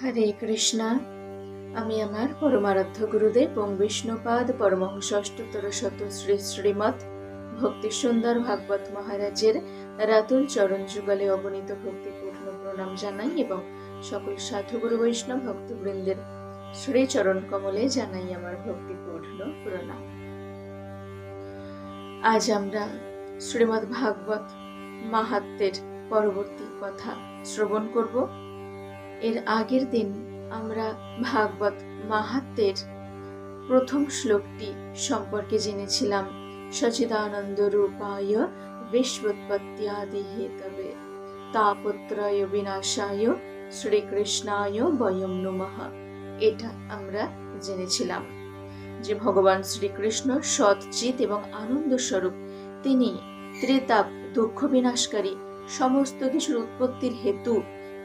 হরে কৃষ্ণা। আমি আমার পরমারাধ্য গুরুদেব এবং বিষ্ণুপাদ পরমহংস অষ্টোত্তর শত শ্রী শ্রীমৎ ভক্তি সুন্দর ভাগবত মহারাজের রাতুল চরণ যুগলে অগণিত ভক্তিপূর্ণ প্রণাম জানাই এবং সকল সাধু গুরু বৈষ্ণব ভক্তবৃন্দের শ্রী চরণ কমলে জানাই আমার ভক্তিপূর্ণ প্রণাম। আজ আমরা শ্রীমদ্ ভাগবত মাহাত্ম্যের পরবর্তী কথা শ্রবণ করব। এর আগের দিন আমরা ভাগবত মাহাত্ম্যের প্রথম শ্লোকটি সম্পর্কে জেনেছিলাম। সচিদানন্দ রূপায় বিশ্বোৎপত্ত্যাদি হেতবে তাপত্রয় বিনাশায় শ্রীকৃষ্ণায় বয়ং নমঃ। এটা আমরা জেনেছিলাম যে ভগবান শ্রীকৃষ্ণ সৎচিৎ এবং আনন্দ স্বরূপ। তিনি ত্রিতাপ দুঃখ বিনাশকারী, সমস্ত কিছুর উৎপত্তির হেতু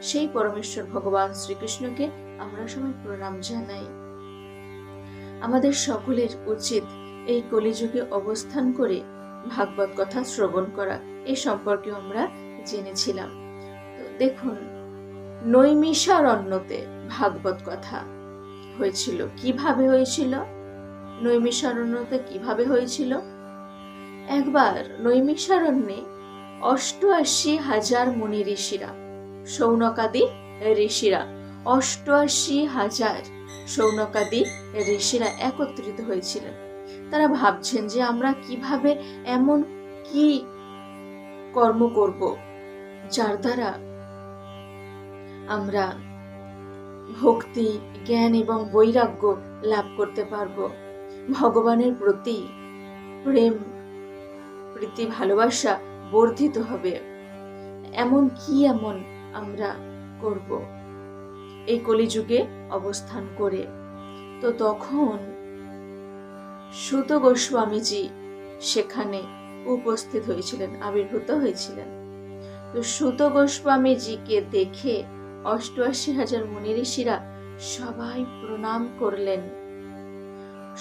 সেই পরমেশ্বর ভগবান শ্রীকৃষ্ণকে আমরা সবাই প্রণাম জানাই। আমাদের সকলের উচিত এই কলিযুগে অবস্থান করে ভাগবত কথা শ্রবণ করা। এই সম্পর্কে আমরা জেনেছিলাম। তো দেখুন, নৈমিষারণ্যতে ভাগবত কথা হয়েছিল। কিভাবে হয়েছিল? নৈমিষারণ্যতে কিভাবে হয়েছিল? একবার নৈমিষারণ্যে ৮৮,০০০ মুনি ঋষিরা, শৌনকাদি ঋষিরা, ৮৮,০০০ শৌনকাদি ঋষিরা একত্রিত হয়েছিলেন। তারা ভাবছেন যে আমরা কিভাবে এমন কি কর্ম করব যার দ্বারা আমরা ভক্তি, জ্ঞান এবং বৈরাগ্য লাভ করতে পারব, ভগবানের প্রতি প্রেম, প্রীতি, ভালোবাসা বর্ধিত হবে। এমন আমরা করব এই কলিযুগে অবস্থান করে। তো তখন সুত গোস্বামীজি সেখানে উপস্থিত হয়েছিলেন, আবির্ভূত হয়েছিলেন। তো সুত গোস্বামীজিকে দেখে ৮৮,০০০ মুনি ঋষিরা সবাই প্রণাম করলেন।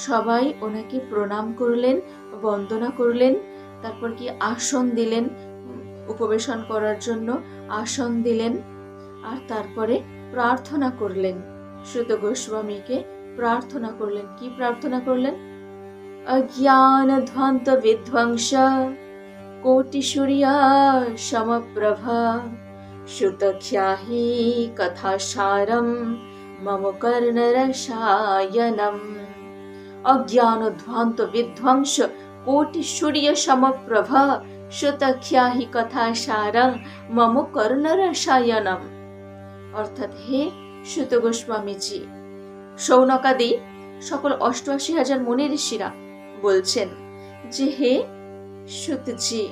সবাই ওনাকে প্রণাম করলেন, বন্দনা করলেন। তারপর কি আসন দিলেন, উপবেশন করার জন্য আসন দিলেন। আর তারপরে প্রার্থনা করলেন, সুত গোস্বামীকে প্রার্থনা করলেন। কি প্রার্থনা করলেন? অজ্ঞান ধ্বন্ত বিধ্বংস কোটি সূর্যা সমপ্রভা সুতখ্যাহি কথাসারম মম কর্ণরসায়নম। অজ্ঞান ধ্বন্ত বিধ্বংস কোটি সূর্য সমপ্রভা সুতখ্যাহি কথাসারম মম কর্ণরসায়নম। অর্থাৎ, হে সুত গোস্বামীজি, শৌনকাদি সকল ৮৮,০০০ মুনি ঋষিরা বলছেন যে হে সুতজি,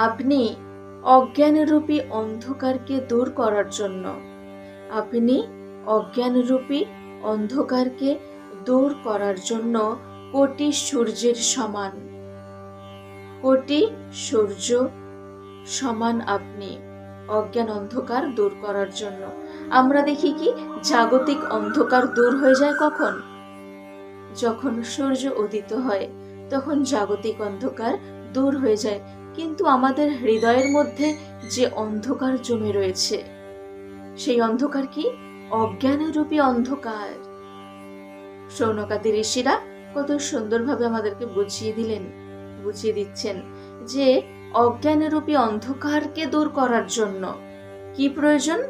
আপনি অজ্ঞানরূপী অন্ধকারকে দূর করার জন্য, আপনি অজ্ঞানরূপী অন্ধকারকে দূর করার জন্য কোটি সূর্যের সমান, কোটি সূর্য সমান আপনি অজ্ঞান অন্ধকার দূর করার জন্য। আমরা দেখি কি জাগতিক অন্ধকার দূর হয়ে যায় কখন? যখন সূর্য উদিত হয়, তখন জাগতিক অন্ধকার দূর হয়ে যায়। কিন্তু আমাদের হৃদয়ের মধ্যে যে অন্ধকার জমে রয়েছে, সেই অন্ধকার কি? অজ্ঞানরূপী অন্ধকার। শৌনকাদি ঋষিরা কত সুন্দরভাবে আমাদেরকে বুঝিয়ে দিচ্ছেন যে অজ্ঞানরূপী অন্ধকারকে দূর করার জন্য কি প্রয়োজন।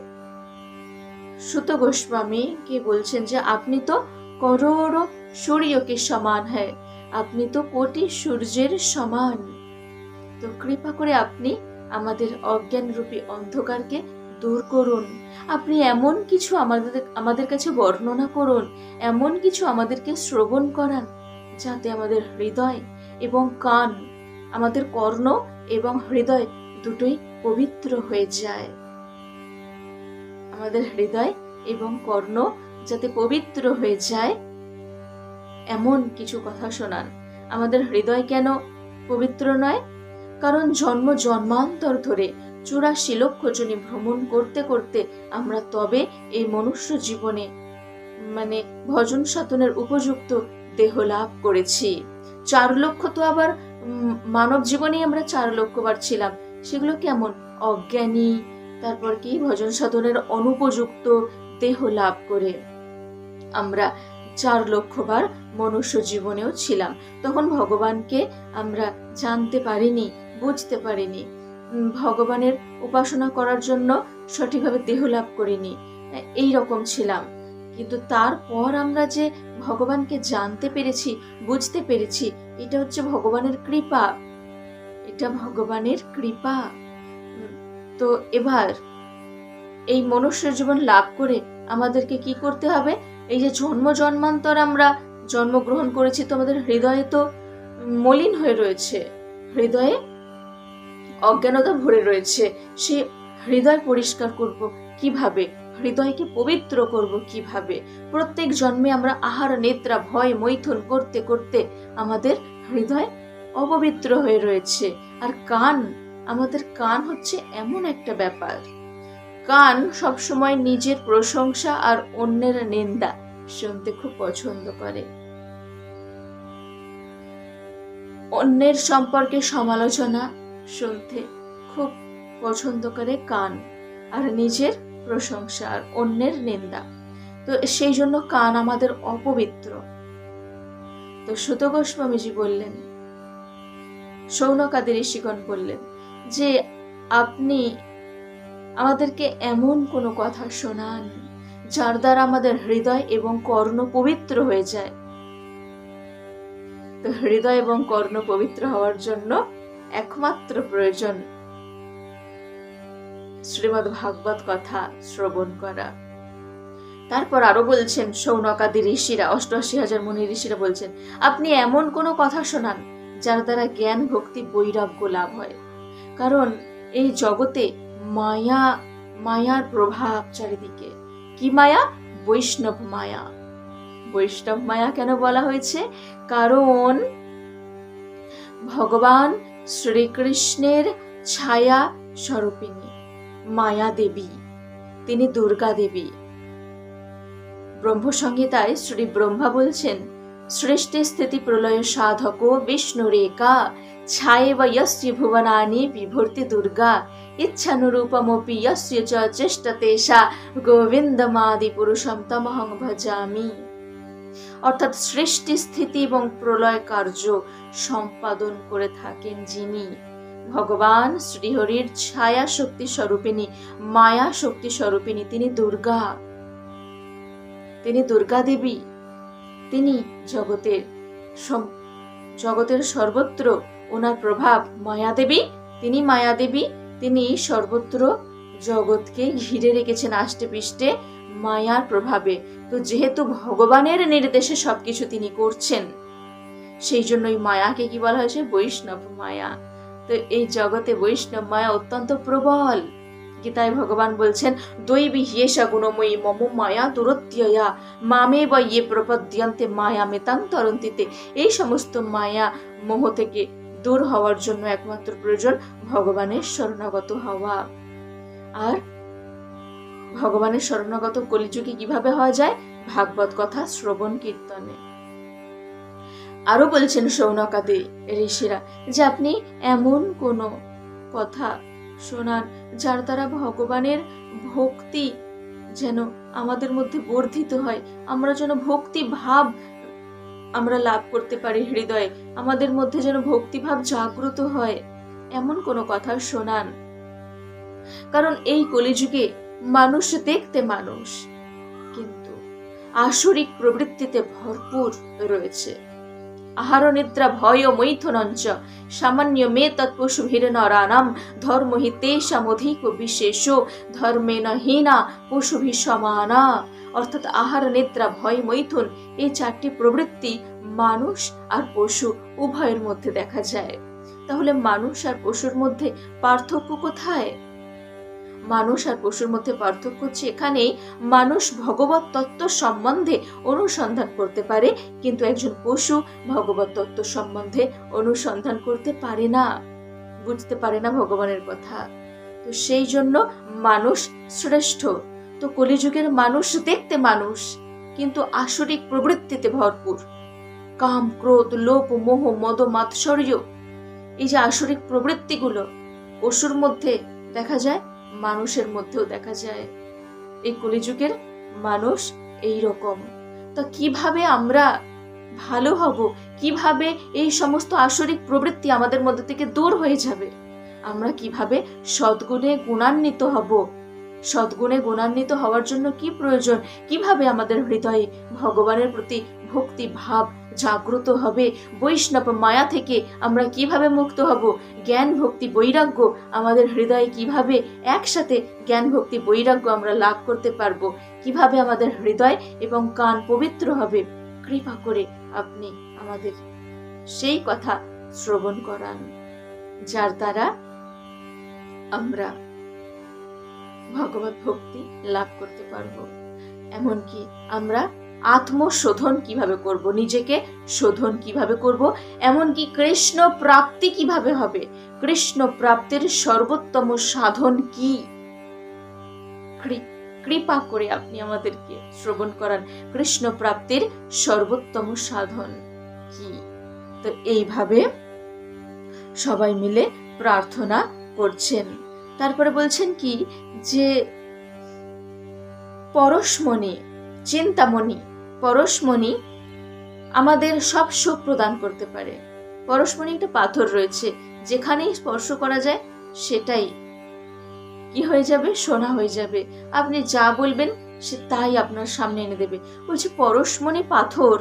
সুত গোস্বামী কে বলছেন যে আপনি তো করোড় সূর্যকে সমান, হ্যাঁ, আপনি তো কোটি সূর্যের সমান। তো কৃপা করে আপনি আমাদের অজ্ঞানরূপী অন্ধকারকে দূর করুন। আপনি এমন কিছু আমাদের কাছে বর্ণনা করুন, এমন কিছু আমাদেরকে শ্রবণ করান, যাতে আমাদের হৃদয় এবং কান, আমাদের কর্ণ এবং হৃদয় দুটোই পবিত্র হয়ে যায়। আমাদের হৃদয় এবং কর্ণ যাতে পবিত্র হয়ে যায়, এমন কিছু কথা শোনান। আমাদের হৃদয় কেন পবিত্র নয়? কারণ জন্ম জন্মান্তর ধরে ৮৪ লক্ষ যোনি ভ্রমণ করতে করতে আমরা তবে এই মনুষ্য জীবনে ভজন সাধনের উপযুক্ত দেহ লাভ করেছি। ৪ লক্ষ তো আবার মানব জীবনে আমরা ৪ লক্ষ বার ছিলাম। সেগুলো কেমন? অজ্ঞানী, তারপর কি ভজন সাধনের অনুপযুক্ত দেহ লাভ করে আমরা 4 লক্ষ বার মনুষ্য জীবনেও ছিলাম। তখন ভগবানকে আমরা জানতে পারিনি, বুঝতে পারিনি, ভগবানের উপাসনা করার জন্য সঠিকভাবে দেহ লাভ করিনি, এই রকম ছিলাম। কিন্তু তারপর আমরা যে ভগবানকে জানতে পেরেছি, বুঝতে পেরেছি, এটা হচ্ছে ভগবানের কৃপা, এটা ভগবানের কৃপা। তো এবার এই মনুষ্য জীবন লাভ করে আমাদেরকে কি করতে হবে? এই যে জন্ম জন্মান্তর আমরা জন্মগ্রহণ করেছি, তো আমাদের হৃদয়ে তো মলিন হয়ে রয়েছে, হৃদয়ে অজ্ঞানতা ভরে রয়েছে। সে হৃদয় পরিষ্কার করব কিভাবে? হৃদয়কে পবিত্র করব কিভাবে? প্রত্যেক জন্মে আমরা আহার নিদ্রা ভয় মৈথুন করতে করতে আমাদের হৃদয় অপবিত্র হয়ে রয়েছে। আর কান, আমাদের কান হচ্ছে এমন একটা ব্যাপার, কান সবসময় নিজের প্রশংসা আর অন্যের নিন্দা শুনতে খুব পছন্দ করে। অন্যের সম্পর্কে সমালোচনা শুনতে খুব পছন্দ করে কান, আর নিজের প্রশংসা আর অন্যের নিন্দা। তো সেই জন্য কান আমাদের অপবিত্র। তো সুত গোস্বামীজি বললেন, শৌনকাদি ঋষিগণ বললেন যে আপনি আমাদেরকে এমন কোনো কথা শোনান যার দ্বারা আমাদের হৃদয় এবং কর্ণ পবিত্র হয়ে যায়। তো হৃদয় এবং কর্ণ পবিত্র হওয়ার জন্য একমাত্র প্রয়োজন শ্রীমদ্ ভাগবত কথা শ্রবণ করা। তারপর আরো বলছেন শৌনকাদি ঋষিরা, 88,000 মুনি ঋষিরা বলছেন, আপনি এমন কোনো কথা শোনান যার দ্বারা জ্ঞান ভক্তি বৈরাগ্য লাভ হয়। কারণ এই জগতে মায়া, মায়ার প্রভাব চারিদিকে। কি মায়া? বৈষ্ণব মায়া। বৈষ্ণব মায়া কেন বলা হয়েছে? কারণ ভগবান শ্রীকৃষ্ণের ছায়া স্বরূপিণী মায়া দেবী, তিনি দুর্গা দেবী। ব্রহ্মসংহিতায় শ্রী ব্রহ্মা বলছেন, সৃষ্টি স্থিতি প্রলয় সাধক বিষ্ণুরেকা ছায়েব যস্য ভুবনানি বিভর্তি দুর্গা ইচ্ছানুরূপমপি যস্য চ চেষ্টতে সা গোবিন্দমাদি পুরুষম তমহং ভজামি। অর্থাৎ সৃষ্টি স্থিতি এবং প্রলয় কার্য সম্পাদন করে থাকেন যিনি, ভগবান শ্রীহরির ছায়া শক্তি স্বরূপিণী মায়া শক্তি স্বরূপিণী, তিনি দুর্গা, তিনি দুর্গা দেবী। তিনি জগতের সর্বত্র ওনার প্রভাব। মায়া দেবী, তিনি মায়া দেবী, তিনি সর্বত্র জগৎকে ঘিরে রেখেছেন আষ্টে পৃষ্ঠে মায়ার প্রভাবে। তো যেহেতু ভগবানের নির্দেশে সবকিছু তিনি করছেন, সেই জন্যই মায়াকে কি বলা হয়েছে? বৈষ্ণব মায়া। তো এই জগতে বৈষ্ণব মায়া অত্যন্ত প্রবল। গীতায় ভগবান বলছেন, দৈবী হ্যেষা গুণময়ী মম মায়া দুরত্যয়া মামে বা ইয়ে প্রপদ্যন্তে মায়া মেতাং তরন্তিতে। এই সমস্ত মায়া মোহ থেকে দূর হওয়ার জন্য একমাত্র প্রয়োজন ভগবানের শরণাগত হওয়া। আর ভগবানের শরণাগত কলিযুগে কিভাবে হওয়া যায়? ভাগবত কথা শ্রবণ কীর্তনে। আরো বলছেন শৌনকাদি ঋষিরা যে আপনি এমন কোনো কথা শোনান যার দ্বারা ভগবানের ভক্তি যেন আমাদের মধ্যে বর্ধিত হয়, আমরা যেন ভক্তি ভাব আমরা লাভ করতে পারি হৃদয়ে, আমাদের মধ্যে যেন ভক্তিভাব জাগ্রত হয়, এমন কোনো কথা শোনান। কারণ এই কলিযুগে মানুষ দেখতে মানুষ, কিন্তু আসরিক প্রবৃত্তিতে ভরপুর রয়েছে। আহার নিদ্রা ভয় মৈথুনঞ্চ সামান্য মে তৎপশুভির নরানাম ধর্মহি তেষামধিক বিশেষ ধর্মেন হীনা পশুভি সমানা। অর্থাৎ আহার নিদ্রা ভয় মৈথুন, এই 4টি প্রবৃত্তি মানুষ আর পশু উভয়ের মধ্যে দেখা যায়। তাহলে মানুষ আর পশুর মধ্যে পার্থক্য কোথায়? মানুষ আর পশুর মধ্যে পার্থক্য হচ্ছে এখানেই, মানুষ ভগবত তত্ত্ব সম্বন্ধে অনুসন্ধান করতে পারে, কিন্তু একজন পশু ভগবত তত্ত্ব সম্বন্ধে অনুসন্ধান করতে পারে না, বুঝতে পারে না ভগবানের কথা। তো সেই জন্য মানুষ শ্রেষ্ঠ। তো কলিযুগের মানুষ দেখতে মানুষ, কিন্তু আসরিক প্রবৃত্তিতে ভরপুর। কাম ক্রোধ লোভ মোহ মদ মাৎসর্য, এই যে আসরিক প্রবৃত্তিগুলো পশুর মধ্যে দেখা যায়, মানুষের মধ্যেও দেখা যায়। এই কলিযুগের মানুষ এই রকম। তো কিভাবে আমরা ভালো হব, কিভাবে এই সমস্ত আসরিক প্রবৃত্তি আমাদের মধ্যে থেকে দূর হয়ে যাবে, আমরা কিভাবে সদ্গুণে গুণান্বিত হব, সদ্গুণে গুণান্বিত হওয়ার জন্য কি প্রয়োজন, কিভাবে আমাদের হৃদয়ে ভগবানের প্রতি ভক্তি ভাব জাগ্রত হবে, বৈষ্ণব মায়া থেকে আমরা কিভাবে মুক্ত হব, জ্ঞান ভক্তি বৈরাগ্য আমাদের হৃদয়ে কিভাবে একসাথে জ্ঞান ভক্তি বৈরাগ্য আমরা লাভ করতে পারবো, কিভাবে আমাদের হৃদয় এবং কান পবিত্র হবে, কৃপা করে আপনি আমাদের সেই কথা শ্রবণ করান, যার দ্বারা আমরা ভগবত ভক্তি লাভ করতে পারবো। এমনকি আমরা আত্মশোধন কিভাবে করব, নিজেকে শোধন কিভাবে করব, এমনকি কৃষ্ণ প্রাপ্তি কিভাবে হবে, কৃষ্ণ প্রাপ্তির সর্বোত্তম সাধন কি, কৃপা করে আপনি আমাদেরকে শ্রবণ করান কৃষ্ণ প্রাপ্তির সর্বোত্তম সাধন কি। তো এইভাবে সবাই মিলে প্রার্থনা করছেন। তারপরে বলছেন কি যে পরশমণি, চিন্তামণি, পরশমণি আমাদের সব সুখ প্রদান করতে পারে। পরশমণি একটা পাথর রয়েছে, যেখানেই স্পর্শ করা যায় সেটাই কি হয়ে যাবে, সোনা হয়ে যাবে। আপনি যা বলবেন সে তাই আপনার সামনে এনে দেবে। বলছে পরশমণি পাথর,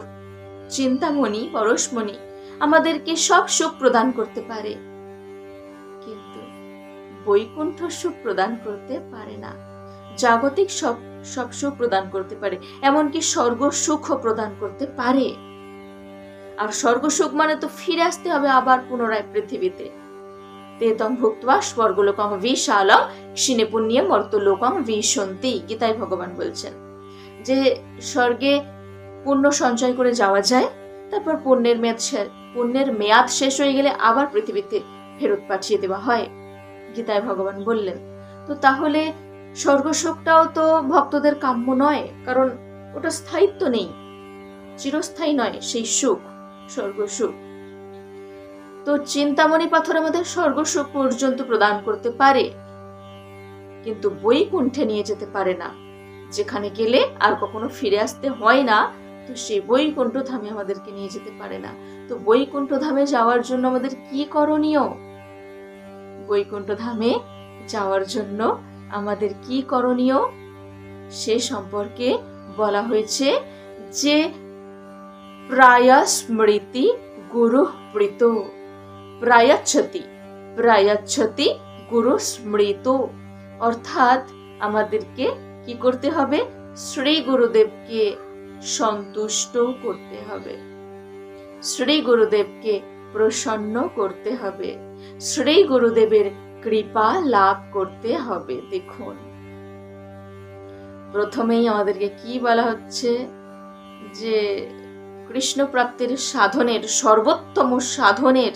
চিন্তামণি, পরশমণি আমাদেরকে সব সুখ প্রদান করতে পারে, কিন্তু বৈকুণ্ঠ সুখ প্রদান করতে পারে না। জাগতিক সব সুখ প্রদান করতে পারে, এমনকি স্বর্গ সুখ প্রদান করতে পারে। আর স্বর্গ সুখ মানে তো ফিরে আসতে হবে আবার পুনরায় পৃথিবীতে। তেতং ভুক্ত্বা স্বর্গলোকং বিশালং ক্ষীণে পুণ্যে মর্ত্যলোকং বিশন্তি, গীতায় ভগবান বলছেন যে স্বর্গে পুণ্য সঞ্চয় করে যাওয়া যায়, তারপর পুণ্যের মেয়াদ শেষ হয়ে গেলে আবার পৃথিবীতে ফেরত পাঠিয়ে দেওয়া হয়, গীতায় ভগবান বললেন। তো তাহলে স্বর্গসুখটাও তো ভক্তদের কাম্য নয়, কারণ ওটা স্থায়িত্ব নেই, চিরস্থায়ী নয় সেই সুখ, স্বর্গসুখ। তো চিন্তামণি পাথর আমাদের স্বর্গসুখ পর্যন্ত প্রদান করতে পারে, কিন্তু বৈকুণ্ঠে নিয়ে যেতে পারে না, যেখানে গেলে আর কখনো ফিরে আসতে হয় না। তো সেই বৈকুণ্ঠ ধামে আমাদেরকে নিয়ে যেতে পারে না। তো বৈকুণ্ঠ ধামে যাওয়ার জন্য আমাদের কি করণীয়, বৈকুণ্ঠ ধামে যাওয়ার জন্য আমাদের কি করণীয় সে সম্পর্কে বলা হয়েছে যে প্রায়স্মৃতি গুরু প্রীত, প্রায়চ্ছতি গুরু স্মৃত, অর্থাৎ আমাদেরকে কি করতে হবে, শ্রী গুরুদেবকে সন্তুষ্ট করতে হবে, শ্রী গুরুদেবকে প্রসন্ন করতে হবে, শ্রী গুরুদেবের কৃপা লাভ করতে হবে। দেখুন প্রথমেই আমাদেরকে কি বলা হচ্ছে যে কৃষ্ণ প্রাপ্তির সাধনের সর্বোত্তম সাধনের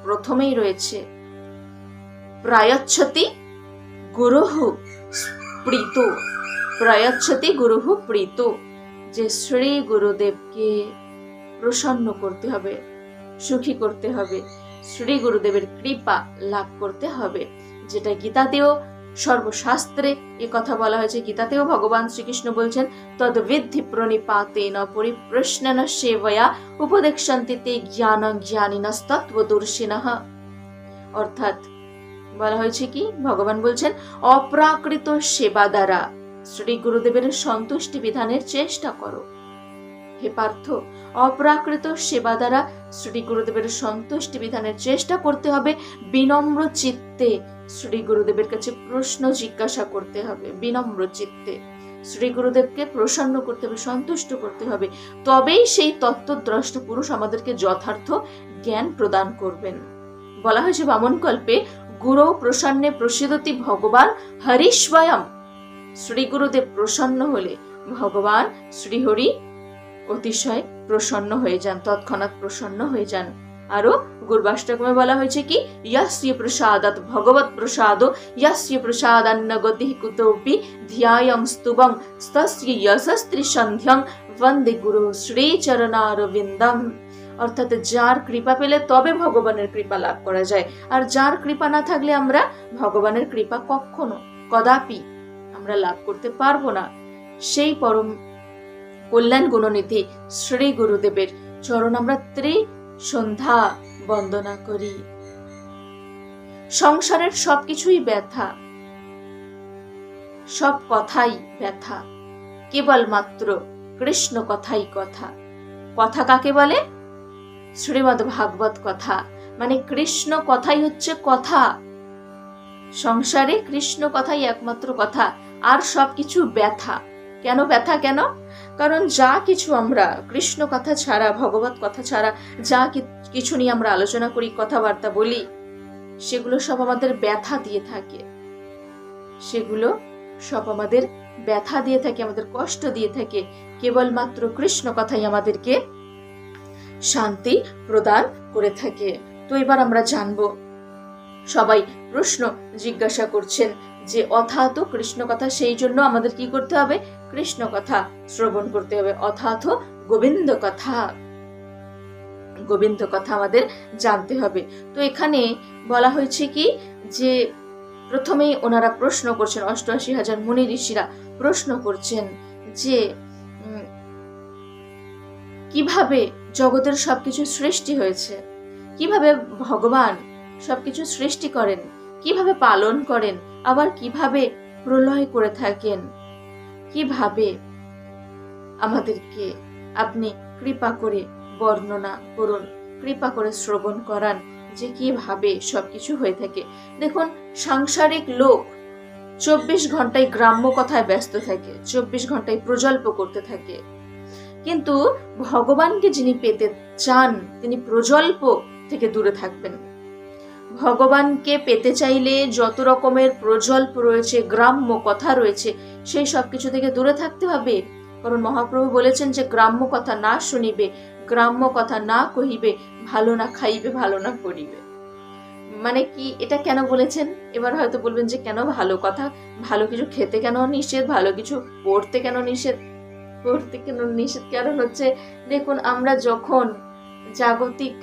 প্রথমেই রয়েছে প্রায়চ্ছতি গুরুঃ প্রীত, প্রায়চ্ছতি গুরুঃ প্রীত, যে শ্রী গুরুদেবকে প্রসন্ন করতে হবে, সুখী করতে হবে, শ্রী গুরুদেবের কৃপা লাভ করতে হবে, যেটা গীতাতেও সর্বশাস্ত্রে এ কথা বলা হয়েছে। গীতাতেও ভগবান শ্রীকৃষ্ণ বলছেন তদ্বিদ্ধি প্রণিপাতেন পরিপ্রশ্নেন সেবয়া উপদেক্ষন্তি তে জ্ঞানং জ্ঞানিনস্তত্ত্বদর্শিনঃ, অর্থাৎ বলা হয়েছে কি ভগবান বলছেন অপ্রাকৃত সেবা দ্বারা শ্রী গুরুদেবের সন্তুষ্টি বিধানের চেষ্টা করো। হে পার্থ, অপ্রাকৃত সেবা দ্বারা শ্রী গুরুদেবের সন্তুষ্টি বিধানের চেষ্টা করতে হবে, বিনম্র চিত্তে শ্রী গুরুদেবের কাছে প্রশ্ন জিজ্ঞাসা করতে হবে, বিনম্র চিত্তে শ্রী গুরুদেবকে প্রসন্ন করতে হবে, সন্তুষ্ট করতে হবে, তবেই সেই তত্ত্বদ্রষ্ট পুরুষ আমাদেরকে যথার্থ জ্ঞান প্রদান করবেন। বলা হয়েছে বামনকল্পে গুরু প্রসন্নে প্রসিদতি ভগবান হরিস্বয়ং, শ্রী গুরুদেব প্রসন্ন হলে ভগবান শ্রীহরি অতিশয় প্রসন্ন হয়ে যান, তৎক্ষণাৎ প্রসন্ন হয়ে যান। আরো গুরবাষ্টকমে বলা হয়েছে কি ইয়াস্য প্রসাদাৎ ভগবৎ প্রসাদো ইয়াস্য প্রসাদান্ন গতিঃ কুতোপি ধ্যায়ং স্তুবং তস্য যশস্ত্রী সন্ধ্যং বন্দে গুরু শ্রী চরণারবিন্দম, অর্থাৎ যার কৃপা পেলে তবে ভগবানের কৃপা লাভ করা যায়, আর যার কৃপা না থাকলে আমরা ভগবানের কৃপা কখনো কদাপি আমরা লাভ করতে পারবো না। সেই পরম কল্যাণ গুণনীতি শ্রী গুরুদেবের চরণ আমরা সন্ধ্যা বন্দনা করি। সংসারের সবকিছুই ব্যথা, সব কথাই ব্যথা, কেবলমাত্র কৃষ্ণ কথাই কথা। কথা কাকে বলে? শ্রীমদ্ ভাগবত কথা, মানে কৃষ্ণ কথাই হচ্ছে কথা। সংসারে কৃষ্ণ কথাই একমাত্র কথা, আর সবকিছু ব্যথা। কেন ব্যথা? কেন? কারণ যা কিছু আমরা কৃষ্ণ কথা ছাড়া, ভগবত কথা ছাড়া যা কিছু নিয়ে আমরা আলোচনা করি, কথাবার্তা বলি, সেগুলো সব আমাদের ব্যথা দিয়ে থাকে। সেগুলো সব আমাদের ব্যথা দিয়ে থাকে, আমাদের কষ্ট দিয়ে থাকে। কেবলমাত্র কৃষ্ণ কথাই আমাদেরকে শান্তি প্রদান করে থাকে। তো এবার আমরা জানবো, সবাই প্রশ্ন জিজ্ঞাসা করছেন যে অথাত কৃষ্ণ কথা, সেই জন্য আমাদের কি করতে হবে? কৃষ্ণ কথা শ্রবণ করতে হবে, অথাত গোবিন্দ কথা, গোবিন্দ কথা আমাদের জানতে হবে। তো এখানে বলা হয়েছে কি, যে প্রথমেই ওনারা প্রশ্ন করছেন, ৮৮,০০০ মুনি ঋষিরা প্রশ্ন করছেন যে কিভাবে জগতের সবকিছু সৃষ্টি হয়েছে, কিভাবে ভগবান সবকিছু সৃষ্টি করেন, কিভাবে পালন করেন, আবার কিভাবে প্রলয় করে থাকেন, কিভাবে আমাদেরকে আপনি কৃপা করে বর্ণনা করুন, কৃপা করে শ্রবণ করান যে কিভাবে সবকিছু হয়ে থাকে। দেখুন, সাংসারিক লোক ২৪ ঘন্টায় গ্রাম্য কথায় ব্যস্ত থাকে, ২৪ ঘন্টায় প্রজল্প করতে থাকে, কিন্তু ভগবানকে যিনি পেতে চান তিনি প্রজল্প থেকে দূরে থাকবেন। ভগবানকে পেতে চাইলে যত রকমের প্রজল্প রয়েছে, গ্রাম্য কথা রয়েছে, সেই সব কিছু থেকে দূরে থাকতে হবে। কারণ মহাপ্রভু বলেছেন যে গ্রাম্য কথা না শুনিবে, গ্রাম্য কথা না কহিবে, ভালো না খাইবে, ভালো না করিবে। মানে কি, এটা কেন বলেছেন? এবার হয়তো বলবেন যে কেন ভালো কথা, ভালো কিছু খেতে কেন নিষেধ, ভালো কিছু পড়তে কেন নিষেধ? পড়তে কেন নিষেধ? কারণ হচ্ছে, দেখুন, আমরা যখন জাগতিক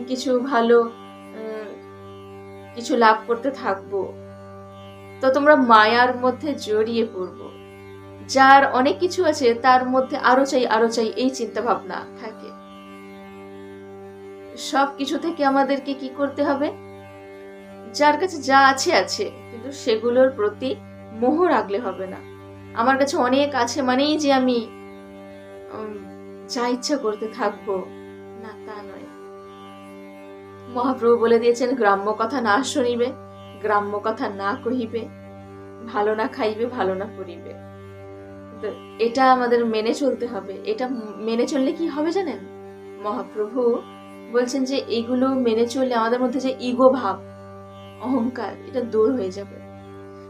কিছু ভালো কিছু লাভ করতে থাকবো, তো তোমরা মায়ার মধ্যে জড়িয়ে পড়বো। যার অনেক কিছু আছে তার মধ্যে আরো চাই, আরো চাই, এই চিন্তা ভাবনা থাকে। সব কিছু থেকে আমাদেরকে কি করতে হবে? যার কাছে যা আছে আছে, কিন্তু সেগুলোর প্রতি মোহ রাখলে হবে না। আমার কাছে অনেক আছে মানেই যে আমি যা ইচ্ছা করতে থাকবো, না, তা নয়। মহাপ্রভু বলে দিয়েছেন, গ্রাম্য কথা না শুনিবে, গ্রাম্য কথা না কহিবে, ভালো না খাইবে, ভালো না করিবে। তো এটা আমাদের মেনে চলতে হবে। এটা মেনে চললে কি হবে জানেন? মহাপ্রভু বলছেন যে এইগুলো মেনে চললে আমাদের মধ্যে যে ইগো ভাব, অহংকার, এটা দূর হয়ে যাবে।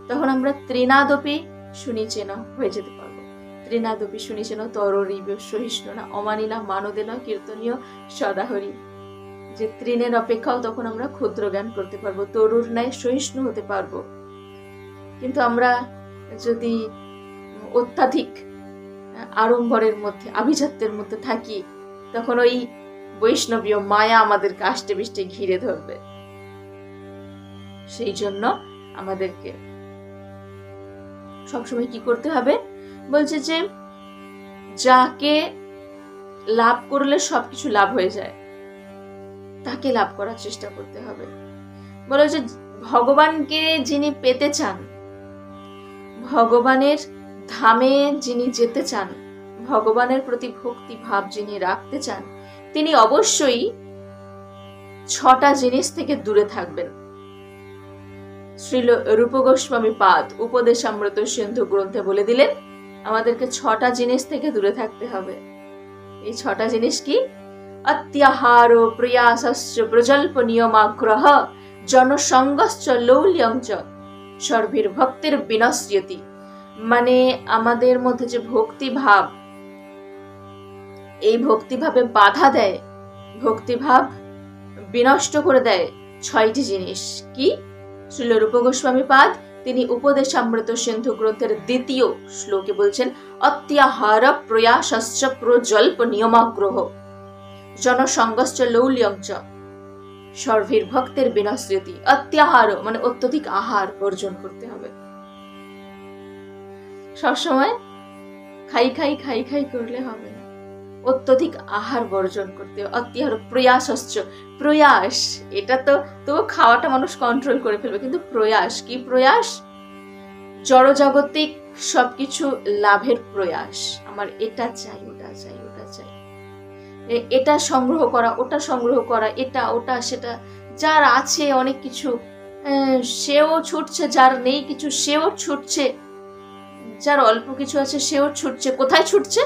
তখন আমরা ত্রিনাদপি শুনিচেন হয়ে যেতে পারবো। ত্রিনাদপি শুনিচেন তররিব সহিষ্ণু না অমানিনা মানদেন কীর্তনীয় সদাহরি। যে তৃণের অপেক্ষাও তখন আমরা ক্ষুদ্র জ্ঞান করতে পারবো, তরুর ন্যায় সহিষ্ণু হতে পারবো। কিন্তু আমরা যদি অত্যাধিক আড়ম্বরের মধ্যে, আভিজাত্যের মধ্যে থাকি, তখন ওই বৈষ্ণবীয় মায়া আমাদের কাষ্টে বিষ্টে ঘিরে ধরবে। সেই জন্য আমাদেরকে সবসময় কি করতে হবে? বলছে যে যাকে লাভ করলে সবকিছু লাভ হয়ে যায়, তাকে লাভ করার চেষ্টা করতে হবে। বলে যে ভগবানকে যিনি পেতে চান, ভগবানের ধামে যিনি যেতে চান, ভগবানের প্রতি ভক্তি ভাব যিনি রাখতে চান, তিনি অবশ্যই ৬টা জিনিস থেকে দূরে থাকবেন। শ্রীল রূপ গোস্বামী পাদ উপদেশামৃত সিন্ধু গ্রন্থে বলে দিলেন আমাদেরকে ৬টা জিনিস থেকে দূরে থাকতে হবে। এই ৬টা জিনিস কি? অত্যাহার প্রয়াসশ্চ প্রজল্প নিয়মাগ্রহ জনসঙ্গশ্চ লৌল্যঞ্চ সর্বের ভক্তির বিনশ্যতি। মানে আমাদের মধ্যে যে ভক্তিভাব, এই ভক্তিভাবে বাধা দেয়, ভক্তিভাব বিনষ্ট করে দেয় ৬টি জিনিস। কি? শ্রীল রূপ গোস্বামী পাদ তিনি উপদেশামৃত সিন্ধু গ্রন্থের ২য় শ্লোকে বলছেন অত্যাহার প্রয়াসশ্চ প্রজল্প নিয়মাগ্রহ। জনসংগশ্চ লৌল্যঞ্চ সর্বীর ভক্তের বিনশ্রীতি। অত্যাহার মানে অত্যধিক আহার বর্জন করতে হবে। সবসময় খাই খাই খাই খাই করলে হবে না, অত্যধিক আহার বর্জন করতে হবে। অত্যাহার প্রয়াসশ্চ, প্রয়াস, এটা তো খাওয়াটা মানুষ কন্ট্রোল করে ফেলবে, কিন্তু প্রয়াস কি? প্রয়াস জড়জাগতিক সবকিছু লাভের প্রয়াস। আমার এটা চাই, ওটা চাই, ওটা চাই, এটা সংগ্রহ করা, ওটা সংগ্রহ করা, এটা ওটা সেটা। যার আছে অনেক কিছু সেও ছুটছে, যার নেই কিছু সেও ছুটছে, যার অল্প কিছু আছে সেও ছুটছে। কোথায় ছুটছে?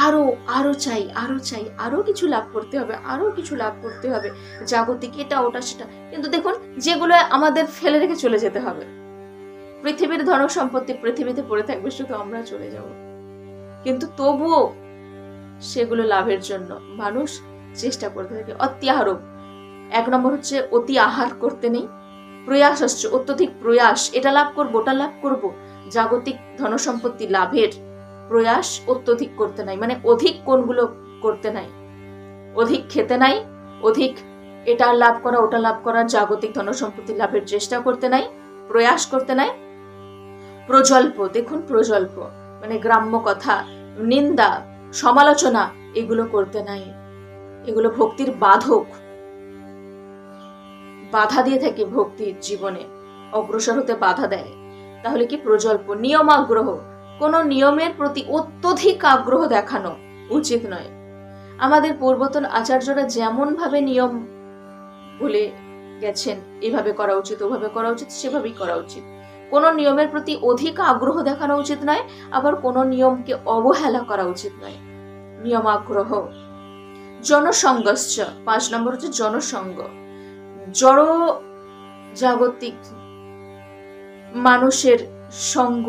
আরো আরো চাই, আরো চাই, আরো কিছু লাভ করতে হবে, আরো কিছু লাভ করতে হবে, জাগতিক এটা ওটা সেটা। কিন্তু দেখুন, যেগুলো আমাদের ফেলে রেখে চলে যেতে হবে, পৃথিবীর ধন সম্পত্তি পৃথিবীতে পড়ে থাকবে, শুধু আমরা চলে যাব, কিন্তু তবুও সেগুলো লাভের জন্য মানুষ চেষ্টা করতে থাকে। অত্যাহার, এক নম্বর হচ্ছে অতি আহার করতে নেই। প্রয়াস হচ্ছে অত্যধিক প্রয়াস, এটা লাভ করবো, ওটা লাভ করবো, জাগতিক ধন সম্পত্তি লাভের প্রয়াস অত্যধিক করতে নাই, মানে অধিক কোনগুলো করতে নাই, অধিক খেতে নাই, অধিক এটা লাভ করা ওটা লাভ করা, জাগতিক ধন সম্পত্তি লাভের চেষ্টা করতে নাই, প্রয়াস করতে নাই। প্রজল্প, দেখুন প্রজল্প মানে গ্রাম্য কথা, নিন্দা, সমালোচনা, এগুলো করতে নাই। এগুলো ভক্তির বাধক, বাধা দিয়ে থাকে ভক্তির জীবনে, অগ্রসর হতে বাধা দেয়। তাহলে কি? প্রজল্প। নিয়মাগ্রহ, কোন নিয়মের প্রতি অত্যধিক আগ্রহ দেখানো উচিত নয়। আমাদের পূর্বতন আচার্যরা যেমন ভাবে নিয়ম বলে গেছেন, এভাবে করা উচিত, ওভাবে করা উচিত, সেভাবেই করা উচিত। কোন নিয়মের প্রতি অধিক আগ্রহ দেখানো উচিত নয়, আবার কোন নিয়মকে অবহেলা করা উচিত নয়। নিয়মাগ্রহ। জনসংগশ্চ, 5 নম্বর হচ্ছে জনসঙ্গ। জড় জাগতিক মানুষের সঙ্গ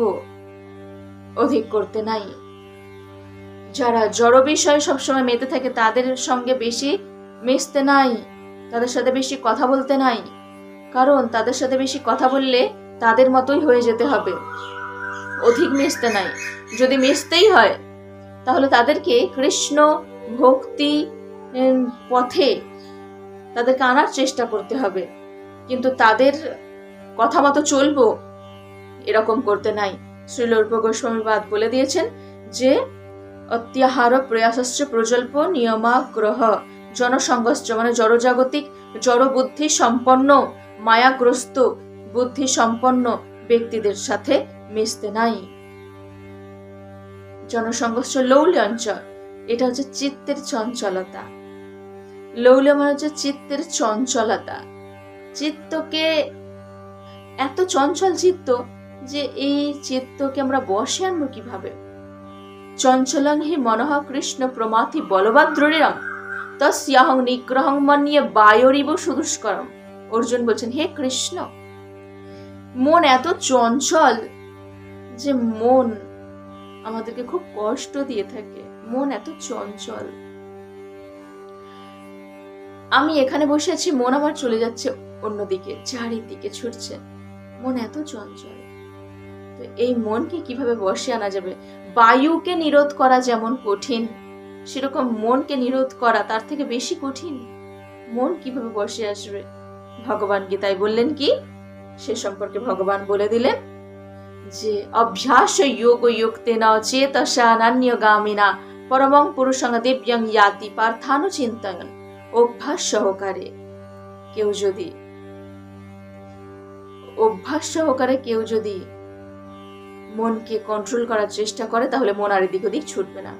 অধিক করতে নাই। যারা জড় বিষয়ে সবসময় মেতে থাকে তাদের সঙ্গে বেশি মিশতে নাই, তাদের সাথে বেশি কথা বলতে নাই, কারণ তাদের সাথে বেশি কথা বললে তাদের মতোই হয়ে যেতে হবে। অধিক মিশতে নাই। যদি মিশতেই হয় তাহলে তাদেরকে কৃষ্ণ ভক্তি পথে তাদেরকে আনার চেষ্টা করতে হবে, কিন্তু তাদের কথা মতো চলবো এরকম করতে নাই। শ্রীল গোস্বামীপাদ বলে দিয়েছেন যে অত্যাহার প্রয়াসশ্চ প্রজল্প নিয়মাগ্রহ জনসংগশ্চ মানে জড়জাগতিক জড় বুদ্ধি সম্পন্ন মায়াগ্রস্ত বুদ্ধি সম্পন্ন ব্যক্তিদের সাথে মিশতে নাই। জনসংগশ্চ লৌল্যঞ্চ, এটা হচ্ছে চিত্তের চঞ্চলতা। লৌল্য মানে হচ্ছে চিত্তের চঞ্চলতা। চিত্তকে এত চঞ্চল চিত্ত যে এই চিত্তকে আমরা বসে আনবো কিভাবে? চঞ্চলং হি মনঃ কৃষ্ণ প্রমাথি বলবাদ দৃঢ়ম তস্যাহং নিগ্রহং মন্যে বায়োরিব সুদুষ্করম। অর্জুন বলছেন, হে কৃষ্ণ, মন এত চঞ্চল যে মন আমাদেরকে খুব কষ্ট দিয়ে থাকে। মন এত চঞ্চল, আমি এখানে বসে আছি, মন আমার চলে যাচ্ছে অন্যদিকে, চারিদিকে ছুটছে। মন এত চঞ্চল, তো এই মনকে কিভাবে বসে আনা যাবে? বায়ুকে নিরোধ করা যেমন কঠিন, সেরকম মনকে নিরোধ করা তার থেকে বেশি কঠিন। মন কিভাবে বসে আসবে? ভগবান গীতায় বললেন কি, সে সম্পর্কে ভগবান বলে দিলেন যে অভ্যাস যোগ যুক্তেন চেতসা নান্যগামিনা পরমং পুরুষং দিব্যং ইয়াতি পার্থানুচিন্তয়ন। অভ্যাস সহকারে কেউ যদি মনকে কন্ট্রোল করার চেষ্টা করে তাহলে মন আর এদিক ওদিক ছুটবে না।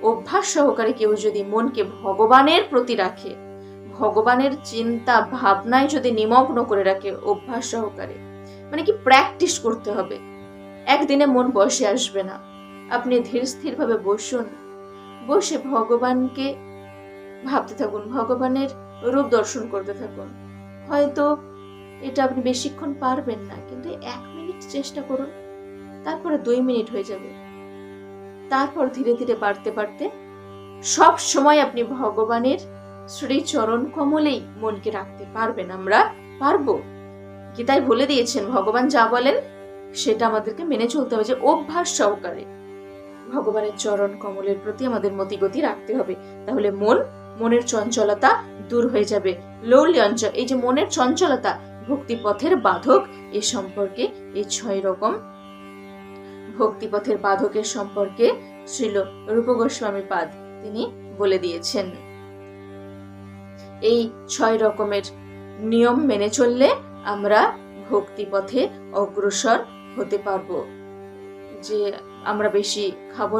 অভ্যাস সহকারে কেউ যদি মনকে ভগবানের প্রতি রাখে, ভগবানের চিন্তা ভাবনায় যদি নিমগ্ন করে রাখে অভ্যাস সহকারে, মানে কি প্র্যাকটিস করতে হবে। একদিনে মন বসে আসবে না। আপনি ধীর স্থির ভাবে বসুন, বসে ভগবানকে ভাবতে থাকুন, ভগবানের রূপ দর্শন করতে থাকুন। হয়তো এটা আপনি বেশিক্ষণ পারবেন না, কিন্তু 1 মিনিট চেষ্টা করুন, তারপরে 2 মিনিট হয়ে যাবে, তারপর ধীরে ধীরে বাড়তে বাড়তে সব সময় আপনি ভগবানের শ্রী চরণ কমলেই মনকে রাখতে পারবেন। আমরা পারবো। গীতায় বলে দিয়েছেন ভগবান যা বলেন সেটা আমাদেরকে মেনে চলতে হবে, যে অভ্যাস সহকারে ভগবানের চরণ কমলের প্রতি আমাদের মতিগতি রাখতে হবে, তাহলে মন মনের চঞ্চলতা দূর হয়ে যাবে। লৌল্যঞ্চ, এই যে মনের চঞ্চলতা, ভক্তিপথের বাধক, এ সম্পর্কে এই 6 রকম ভক্তিপথের বাধকের সম্পর্কে শ্রীল রূপ গোস্বামী পাদ তিনি বলে দিয়েছেন। এই 6 রকমের নিয়ম মেনে চললে আমরা ভক্তিপথে অগ্রসর হতে পারবো। যে আমরা বেশি খাবো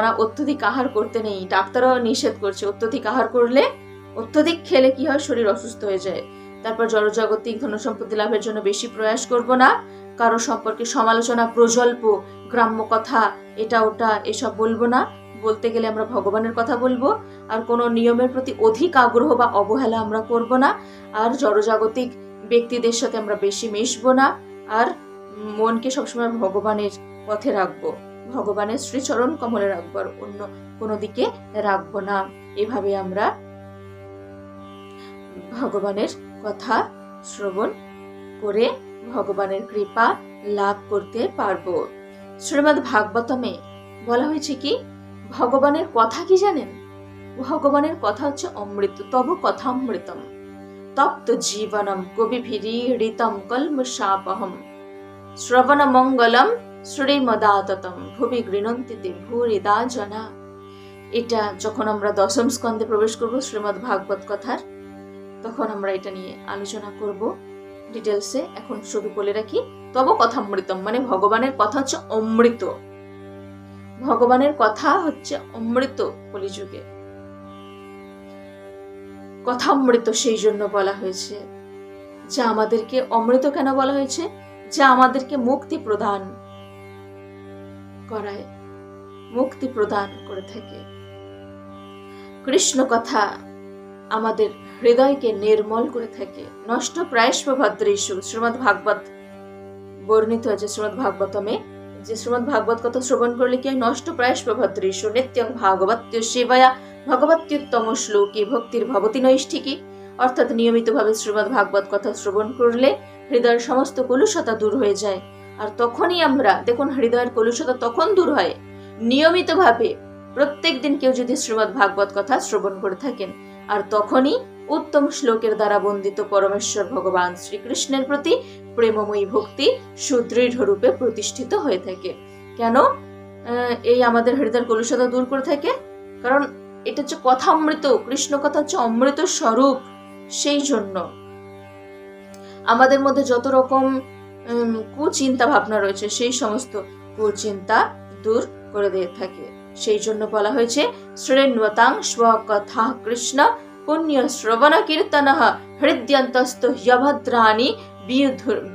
না, অত্যধিক আহার করতে নেই, ডাক্তারও নিষেধ করছে। অত্যধিক আহার করলে, অত্যধিক খেলে কি হয়, শরীর অসুস্থ হয়ে যায়। তারপর জড়জাগতিক ধনসম্পত্তি লাভের জন্য বেশি প্রয়াস করব না, কারো সম্পর্কে সমালোচনা, প্রজল্প, গ্রাম্য কথা, এটা ওটা এসব বলবো না। বলতে গেলে আমরা ভগবানের কথা বলবো। আর কোনো নিয়মের প্রতি অধিক আগ্রহ বা অবহেলা আমরা করব না। আর জড়জাগতিক ব্যক্তিদের সাথে আমরা বেশি মিশবো না। আর মনকে সবসময় ভগবানের পথে রাখবো, ভগবানের শ্রীচরণ কমলে রাখবো, আর অন্য কোনো দিকে রাখবো না। এভাবে আমরা ভগবানের কথা শ্রবণ করে ভগবানের কৃপা লাভ করতে পারবো। শ্রীমদ্ ভাগবতমে বলা হয়েছে কি, ভগবানের কথা কি জানেন? ভগবানের কথা হচ্ছে অমৃত। তব কথামৃতম তপ্ত জীবনম কবিভিরীড়িতম কল্মষাপহম শ্রবণ মঙ্গলম শ্রীমদাততম ভুবি গৃণন্তিতে ভূরিদা জনা। এটা যখন আমরা 10ম স্কন্ধে প্রবেশ করব শ্রীমদ্ ভাগবত কথার, তখন আমরা এটা নিয়ে আলোচনা করব ডিটেলসে। এখন শুধু বলে রাখি, তব কথামৃতম মানে ভগবানের কথা হচ্ছে অমৃত। ভগবানের কথা হচ্ছে অমৃত। কলিযুগে কথামৃত সেই জন্য বলা হয়েছে, যা আমাদেরকে অমৃত কেন বলা হয়েছে? যা আমাদেরকে মুক্তি প্রদান করায়, মুক্তি প্রদান করে থাকে। কৃষ্ণ কথা আমাদের হৃদয়কে নির্মল করে থাকে। নষ্ট প্রায়শ্ব ভদ্রেষু, শ্রীমদ্ ভাগবত বর্ণিত হয়েছে শ্রীমদ্ ভাগবতমে, যে শ্রীমদ্ ভাগবত কথা শ্রবণ করলে কি হয়, নষ্ট প্রায়শ্ব ভদ্রেষু নিত্যং ভাগবত্য সেবায়া ভগবত্যোত্তম শ্লোকে ভক্তির ভবতি নৈষ্ঠিকী। অর্থাৎ নিয়মিতভাবে শ্রীমদ্ ভাগবত কথা শ্রবণ করলে হৃদয়ের সমস্ত কলুষতা দূর হয়ে যায়। আর তখনই আমরা দেখুন, হৃদয়ের কলুষতা তখন দূর হয় নিয়মিতভাবে প্রত্যেক দিন কেউ যদি শ্রীমদ্ ভাগবত কথা শ্রবণ করে থাকেন। আর তখনই উত্তম শ্লোকের দ্বারা বন্দিত পরমেশ্বর ভগবান শ্রীকৃষ্ণের প্রতি প্রেমময়ী ভক্তি সুদৃঢ় রূপে প্রতিষ্ঠিত হয়ে থাকে। কেন এই আমাদের হৃদয়ের কলুষতা দূর করে থাকে? কারণ এটা হচ্ছে কথা অমৃত, কৃষ্ণ কথা হচ্ছে অমৃত স্বরূপ। সেই জন্য আমাদের মধ্যে যত রকম কুচিন্তা ভাবনা রয়েছে, সেই সমস্ত কুচিন্তা দূর করে দিয়ে থাকে। সেই জন্য বলা হয়েছে শ্রেণবতাং স্বকথা কৃষ্ণ পুণ্য শ্রবণ কীর্তনঃ হৃদ্যন্তস্থ হ্যভদ্রাণি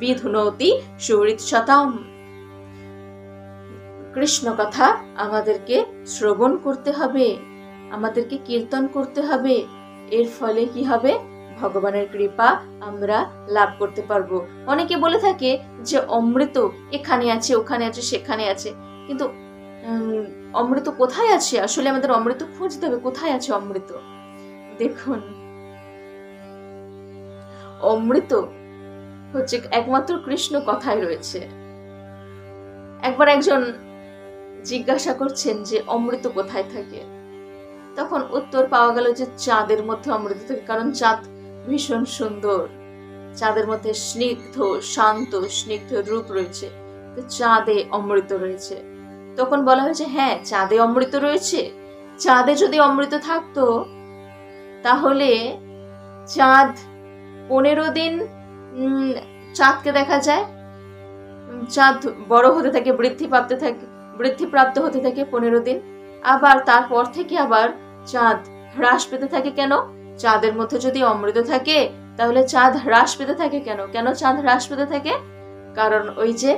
বিধুনতি সুহৃৎশতাম। কৃষ্ণ কথা আমাদেরকে শ্রবণ করতে হবে, আমাদেরকে কীর্তন করতে হবে। এর ফলে কি হবে? ভগবানের কৃপা আমরা লাভ করতে পারবো। অনেকে বলে থাকে যে অমৃত এখানে আছে, ওখানে আছে, সেখানে আছে, কিন্তু অমৃত কোথায় আছে? আসলে আমাদের অমৃত খুঁজতে হবে, কোথায় আছে অমৃত। দেখুন, অমৃত হচ্ছে একমাত্র কৃষ্ণ কথায় রয়েছে। একবার একজন জিজ্ঞাসা করছেন যে অমৃত কোথায় থাকে, তখন উত্তর পাওয়া গেল যে চাঁদের মধ্যে অমৃত থাকে। কারণ চাঁদ ভীষণ সুন্দর, চাঁদের মধ্যে স্নিগ্ধ শান্ত স্নিগ্ধ রূপ রয়েছে, তো চাঁদে অমৃত রয়েছে। তখন বলা হয়েছে হ্যাঁ, চাঁদে অমৃত রয়েছে। চাঁদে যদি অমৃত থাকতো তাহলে চাঁদ 15 দিন চাঁদকে দেখা যায়, চাঁদ বড় হতে থাকে, বৃদ্ধিপ্রাপ্ত হতে থাকে 15 দিন। আবার তারপর থেকে আবার চাঁদ হ্রাস পেতে থাকে। কেন? চাঁদের মধ্যে যদি অমৃত থাকে তাহলে চাঁদ হ্রাস পেতে থাকে কেন? কেন চাঁদ হ্রাস পেতে থাকে? কারণ ওই যে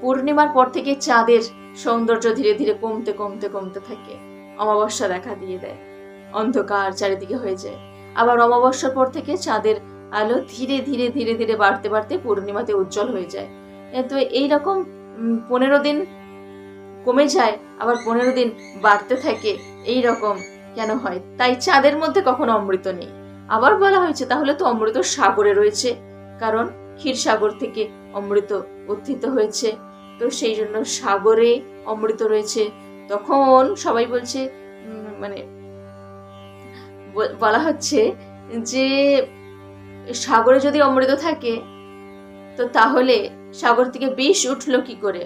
পূর্ণিমার পর থেকে চাঁদের সৌন্দর্য ধীরে ধীরে কমতে কমতে কমতে থাকে, অমাবস্যা দেখা দিয়ে দেয়, অন্ধকার চারিদিকে হয়ে যায়। আবার অমাবস্যার পর থেকে চাঁদের আলো ধীরে ধীরে ধীরে ধীরে বাড়তে বাড়তে পূর্ণিমাতে উজ্জ্বল হয়ে যায়। তো এইরকম 15 দিন কমে যায়, আবার 15 দিন বাড়তে থাকে। এই রকম কেন হয়? তাই চাঁদের মধ্যে কখনো অমৃত নেই। আবার বলা হয়েছে তাহলে তো অমৃত সাগরে রয়েছে, কারণ ক্ষীরসাগর থেকে অমৃত উত্থিত হয়েছে, তো সেই জন্য সাগরে অমৃত রয়েছে। তখন সবাই বলছে মানে বলা হচ্ছে যে সাগরে যদি অমৃত থাকে তো তাহলে সাগর থেকে বিষ উঠলো কি করে।